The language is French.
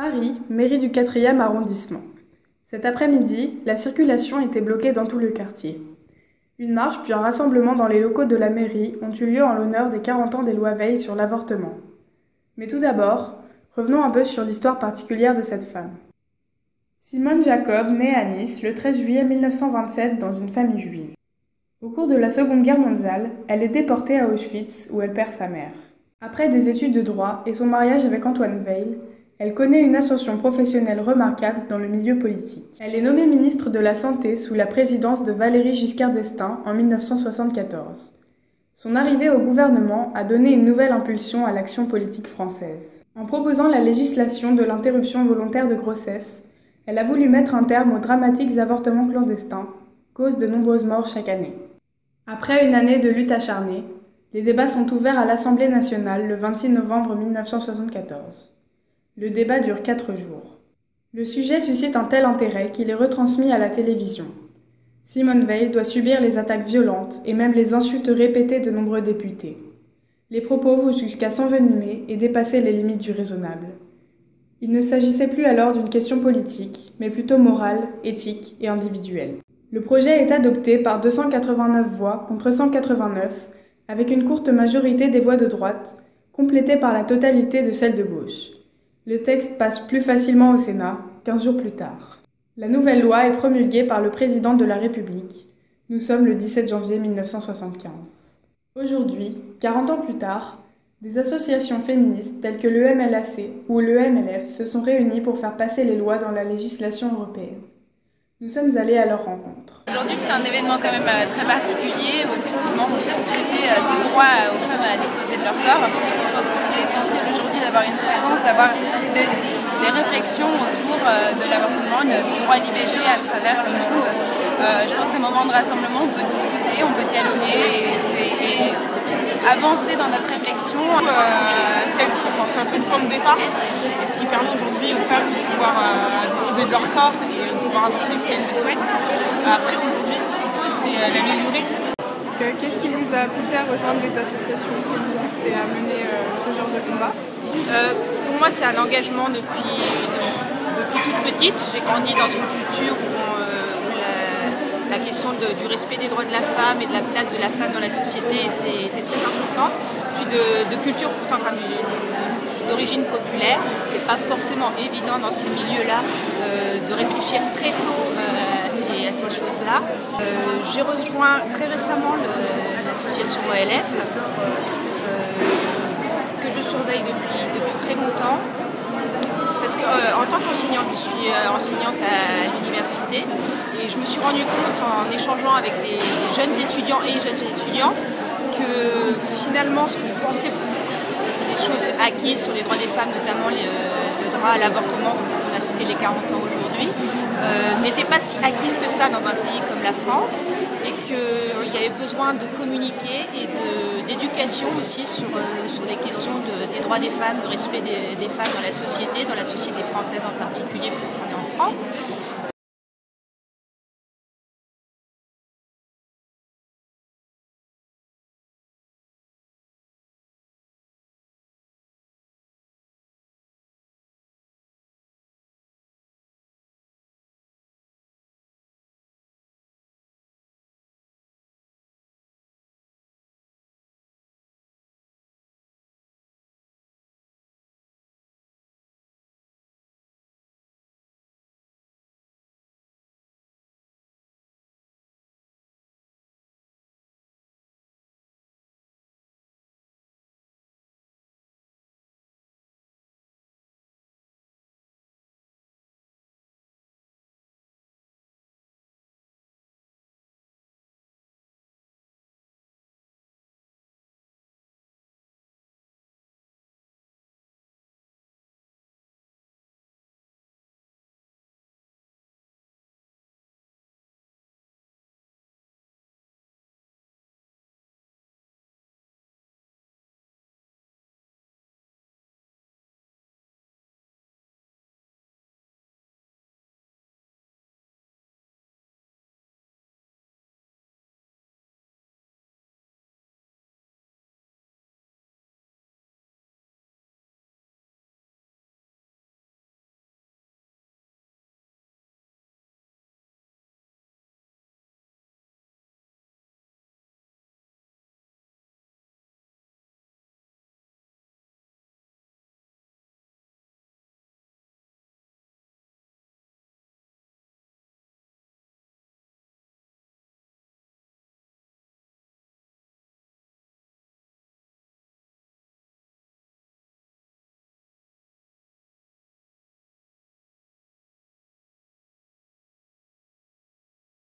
Paris, mairie du 4e arrondissement. Cet après-midi, la circulation était bloquée dans tout le quartier. Une marche puis un rassemblement dans les locaux de la mairie ont eu lieu en l'honneur des 40 ans des lois Veil sur l'avortement. Mais tout d'abord, revenons un peu sur l'histoire particulière de cette femme. Simone Jacob naît à Nice le 13 juillet 1927 dans une famille juive. Au cours de la Seconde Guerre mondiale, elle est déportée à Auschwitz où elle perd sa mère. Après des études de droit et son mariage avec Antoine Veil, elle connaît une ascension professionnelle remarquable dans le milieu politique. Elle est nommée ministre de la Santé sous la présidence de Valéry Giscard d'Estaing en 1974. Son arrivée au gouvernement a donné une nouvelle impulsion à l'action politique française. En proposant la législation de l'interruption volontaire de grossesse, elle a voulu mettre un terme aux dramatiques avortements clandestins, cause de nombreuses morts chaque année. Après une année de lutte acharnée, les débats sont ouverts à l'Assemblée nationale le 26 novembre 1974. Le débat dure 4 jours. Le sujet suscite un tel intérêt qu'il est retransmis à la télévision. Simone Veil doit subir les attaques violentes et même les insultes répétées de nombreux députés. Les propos vont jusqu'à s'envenimer et dépasser les limites du raisonnable. Il ne s'agissait plus alors d'une question politique, mais plutôt morale, éthique et individuelle. Le projet est adopté par 289 voix contre 189, avec une courte majorité des voix de droite, complétée par la totalité de celles de gauche. Le texte passe plus facilement au Sénat, 15 jours plus tard. La nouvelle loi est promulguée par le président de la République. Nous sommes le 17 janvier 1975. Aujourd'hui, 40 ans plus tard, des associations féministes telles que le MLAC ou le MLF se sont réunies pour faire passer les lois dans la législation européenne. Nous sommes allés à leur rencontre. Aujourd'hui, c'était un événement quand même très particulier où effectivement on souhaitait ce droit aux femmes à disposer de leur corps. Je pense que c'était essentiel aujourd'hui d'avoir une présence, d'avoir des réflexions autour de l'avortement, du droit à l'IVG à travers le monde. Je pense qu'à un moment de rassemblement, on peut discuter, on peut dialoguer et avancer dans notre réflexion. C'est un peu une point de départ, et ce qui permet aujourd'hui aux femmes de pouvoir disposer de leur corps et de pouvoir avorter si elles le souhaitent. Après, aujourd'hui, ce qu'il faut, c'est l'améliorer. Qu'est-ce qui vous a poussé à rejoindre des associations féministes et à mener ce genre de combat? Pour moi, c'est un engagement depuis toute petite. J'ai grandi dans une culture où la question du respect des droits de la femme et de la place de la femme dans la société était très importante. Puis de culture pourtant d'origine populaire. C'est pas forcément évident dans ces milieux-là de réfléchir très tôt à ces choses-là. J'ai rejoint très récemment l'association OLF, que je surveille depuis très longtemps. Parce qu'en tant qu'enseignante, je suis enseignante à l'université et je me suis rendu compte en échangeant avec des jeunes étudiants et jeunes étudiantes que finalement ce que je pensais des choses acquises sur les droits des femmes, notamment le droit à l'avortement, on a fêté les 40 ans aujourd'hui, n'était pas si acquise que ça dans un pays comme la France et qu'il y avait besoin de communiquer et d'éducation aussi sur les questions des droits des femmes, le respect des femmes dans la société française en particulier parce qu'on est en France.